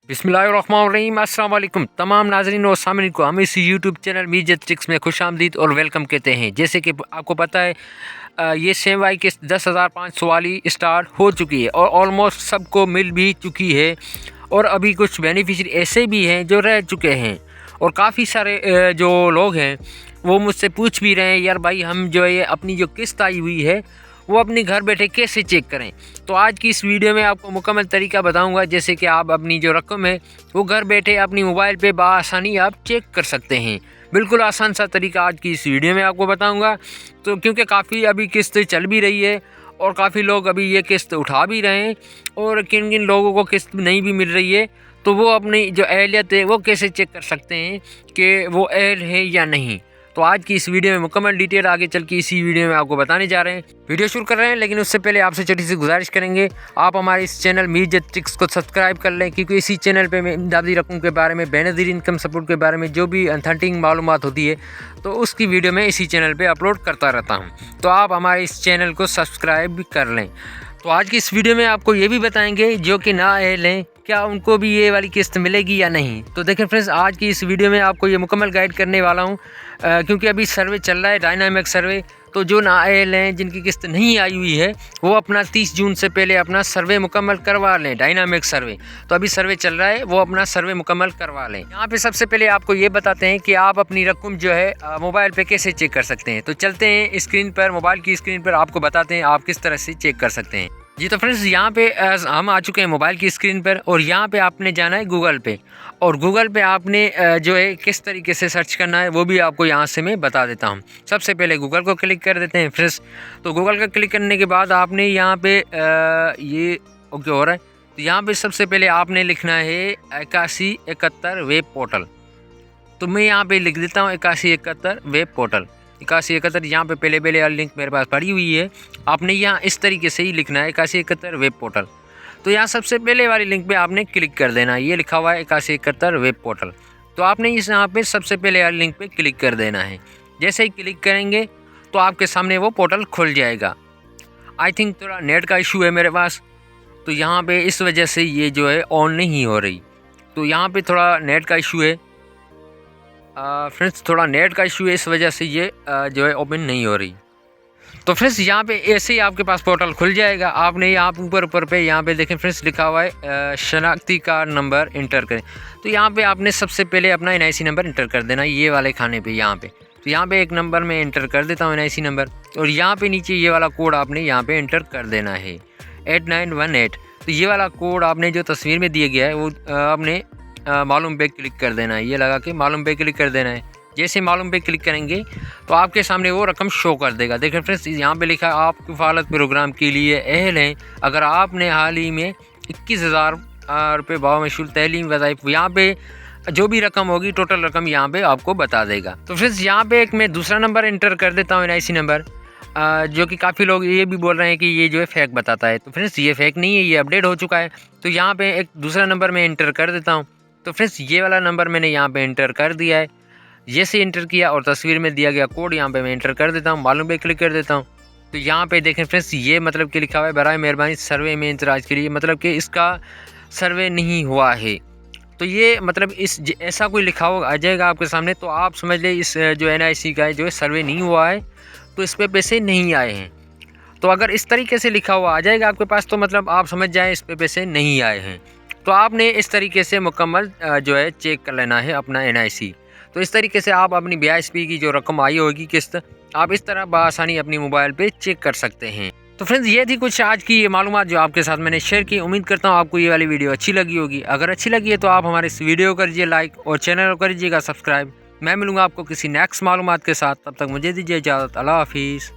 बिस्मिल्लाहिर्रहमानिर्रहीम। अस्सलाम वालेकुम तमाम नाज़रीन और सामईन को हम इस यूट्यूब चैनल मीज़त ट्रिक्स में खुशामदीद और वेलकम कहते हैं। जैसे कि आपको पता है ये सेम वाई किस्त 10,500 वाली स्टार्ट हो चुकी है और ऑलमोस्ट सबको मिल भी चुकी है। और अभी कुछ बेनिफिशरी ऐसे भी हैं जो रह चुके हैं और काफ़ी सारे जो लोग हैं वो मुझसे पूछ भी रहे हैं, यार भाई हम जो है अपनी जो किस्त आई हुई है वो अपनी घर बैठे कैसे चेक करें। तो आज की इस वीडियो में आपको मुकम्मल तरीका बताऊंगा, जैसे कि आप अपनी जो रकम है वो घर बैठे अपनी मोबाइल पे बआसानी आप चेक कर सकते हैं। बिल्कुल आसान सा तरीका आज की इस वीडियो में आपको बताऊंगा। तो क्योंकि काफ़ी अभी किस्त चल भी रही है और काफ़ी लोग अभी ये किस्त उठा भी रहे हैं और किन किन लोगों को किस्त नहीं भी मिल रही है, तो वो अपनी जो अहलियत है वो कैसे चेक कर सकते हैं कि वो अहल है या नहीं। तो आज की इस वीडियो में मुकम्मल डिटेल आगे चल के इसी वीडियो में आपको बताने जा रहे हैं। वीडियो शुरू कर रहे हैं, लेकिन उससे पहले आपसे छोटी सी गुजारिश करेंगे, आप हमारे इस चैनल मीज़त ट्रिक्स को सब्सक्राइब कर लें, क्योंकि इसी चैनल पे मैं इमदादी रकम के बारे में, बेनज़ीर इनकम सपोर्ट के बारे में जो भी ऑथेंटिक मालूमात होती है तो उसकी वीडियो मैं इसी चैनल पर अपलोड करता रहता हूँ। तो आप हमारे इस चैनल को सब्सक्राइब भी कर लें। तो आज की इस वीडियो में आपको ये भी बताएंगे जो कि ना अहल हैं क्या उनको भी ये वाली किस्त मिलेगी या नहीं। तो देखें फ्रेंड्स, आज की इस वीडियो में आपको ये मुकम्मल गाइड करने वाला हूँ, क्योंकि अभी सर्वे चल रहा है, डायनामिक सर्वे। तो जो नाअहल हैं जिनकी किस्त नहीं आई हुई है वो अपना 30 जून से पहले अपना सर्वे मुकम्मल करवा लें, डायनामिक सर्वे। तो अभी सर्वे चल रहा है, वो अपना सर्वे मुकम्मल करवा लें। यहाँ पे सबसे पहले आपको ये बताते हैं कि आप अपनी रकम जो है मोबाइल पे कैसे चेक कर सकते हैं। तो चलते हैं स्क्रीन पर, मोबाइल की स्क्रीन पर आपको बताते हैं आप किस तरह से चेक कर सकते हैं। जी तो फ्रेंड्स, यहाँ पे हम आ चुके हैं मोबाइल की स्क्रीन पर और यहाँ पे आपने जाना है गूगल पे, और गूगल पे आपने जो है किस तरीके से सर्च करना है वो भी आपको यहाँ से मैं बता देता हूँ। सबसे पहले गूगल को क्लिक कर देते हैं फ्रेंड्स। तो गूगल का क्लिक करने के बाद आपने यहाँ पे ये ओके हो रहा है। तो यहाँ पे सबसे पहले आपने लिखना है 8171 वेब पोर्टल। तो मैं यहाँ पे लिख देता हूँ 8171 वेब पोर्टल। 8171 यहाँ पे पहले वाली लिंक मेरे पास पड़ी हुई है, आपने यहाँ इस तरीके से ही लिखना है 8171 वेब पोर्टल। तो यहाँ सबसे पहले वाली लिंक पे आपने क्लिक कर देना है, ये लिखा हुआ है 8171 वेब पोर्टल। तो आपने इस यहाँ पे सबसे पहले वाली लिंक पे क्लिक कर देना है। जैसे ही क्लिक करेंगे तो आपके सामने वो पोर्टल खुल जाएगा। आई थिंक थोड़ा नेट का इशू है मेरे पास, तो यहाँ पर इस वजह से ये जो है ऑन नहीं हो रही। तो यहाँ पर थोड़ा नेट का इशू है फ्रेंड्स, थोड़ा नेट का इशू है, इस वजह से ये जो है ओपन नहीं हो रही। तो फ्रेंड्स, यहाँ पे ऐसे ही आपके पास पोर्टल खुल जाएगा। आपने यहाँ ऊपर पे यहाँ पे देखें फ्रेंड्स लिखा हुआ है शनाख्ती कार्ड नंबर इंटर करें। तो यहाँ पे आपने सबसे पहले अपना NIC नंबर इंटर कर देना, ये वाले खाने पे यहाँ पे। तो यहाँ पे एक नंबर में इंटर कर देता हूँ NIC नंबर, और यहाँ पे नीचे ये वाला कोड आपने यहाँ पे इंटर कर देना है 8918। तो ये वाला कोड आपने जो तस्वीर में दिया गया है वो आपने मालूम पे क्लिक कर देना है, ये लगा के मालूम पे क्लिक कर देना है। जैसे मालूम पे क्लिक करेंगे तो आपके सामने वो रकम शो कर देगा। देखिए फ्रेंड्स, यहाँ पे लिखा है आप किफ़ालत प्रोग्राम के लिए अहल हैं अगर आपने हाल ही में 21,000 रुपये बामशूल तैलीम वज़ाइफ, यहाँ पे जो भी रकम होगी टोटल रकम यहाँ पे आपको बता देगा। तो फ्रेंड्स, यहाँ पे एक मैं दूसरा नंबर इंटर कर देता हूँ NIC नंबर, जो कि काफ़ी लोग ये भी बोल रहे हैं कि ये जो है फेक बताता है। तो फ्रेंड्स, ये फेक नहीं है, ये अपडेट हो चुका है। तो यहाँ पे एक दूसरा नंबर मैं इंटर कर देता हूँ। तो फ्रेंड्स, ये वाला नंबर मैंने यहाँ पे इंटर कर दिया है। जैसे इंटर किया और तस्वीर में दिया गया कोड यहाँ पे मैं इंटर कर देता हूँ, मालूम पे क्लिक कर देता हूँ। तो यहाँ पे देखें फ्रेंड्स, ये मतलब कि लिखा हुआ है बराए मेहरबानी सर्वे में इंतराज के लिए, मतलब कि इसका सर्वे नहीं हुआ है। तो ये मतलब इस ऐसा कोई लिखा हुआ आ जाएगा आपके सामने, तो आप समझ लें इस जो NIC का जो है सर्वे नहीं हुआ है, तो इस पर पैसे नहीं आए हैं। तो अगर इस तरीके से लिखा हुआ आ जाएगा आपके पास तो मतलब आप समझ जाएँ इस पर पैसे नहीं आए हैं। तो आपने इस तरीके से मुकम्मल जो है चेक कर लेना है अपना NIC। तो इस तरीके से आप अपनी BISP की जो रकम आई होगी किस्त, आप इस तरह बआसानी अपनी मोबाइल पे चेक कर सकते हैं। तो फ्रेंड्स, ये थी कुछ आज की ये मालूमात जो आपके साथ मैंने शेयर की। उम्मीद करता हूँ आपको ये वाली वीडियो अच्छी लगी होगी। अगर अच्छी लगी है तो आप हमारे इस वीडियो को करिए लाइक और चैनल को करिएगा सब्सक्राइब। मैं मिलूँगा आपको किसी नेक्स्ट मालूमात के साथ, तब तक मुझे दीजिए इजाज़त। अल्लाह हाफिज़।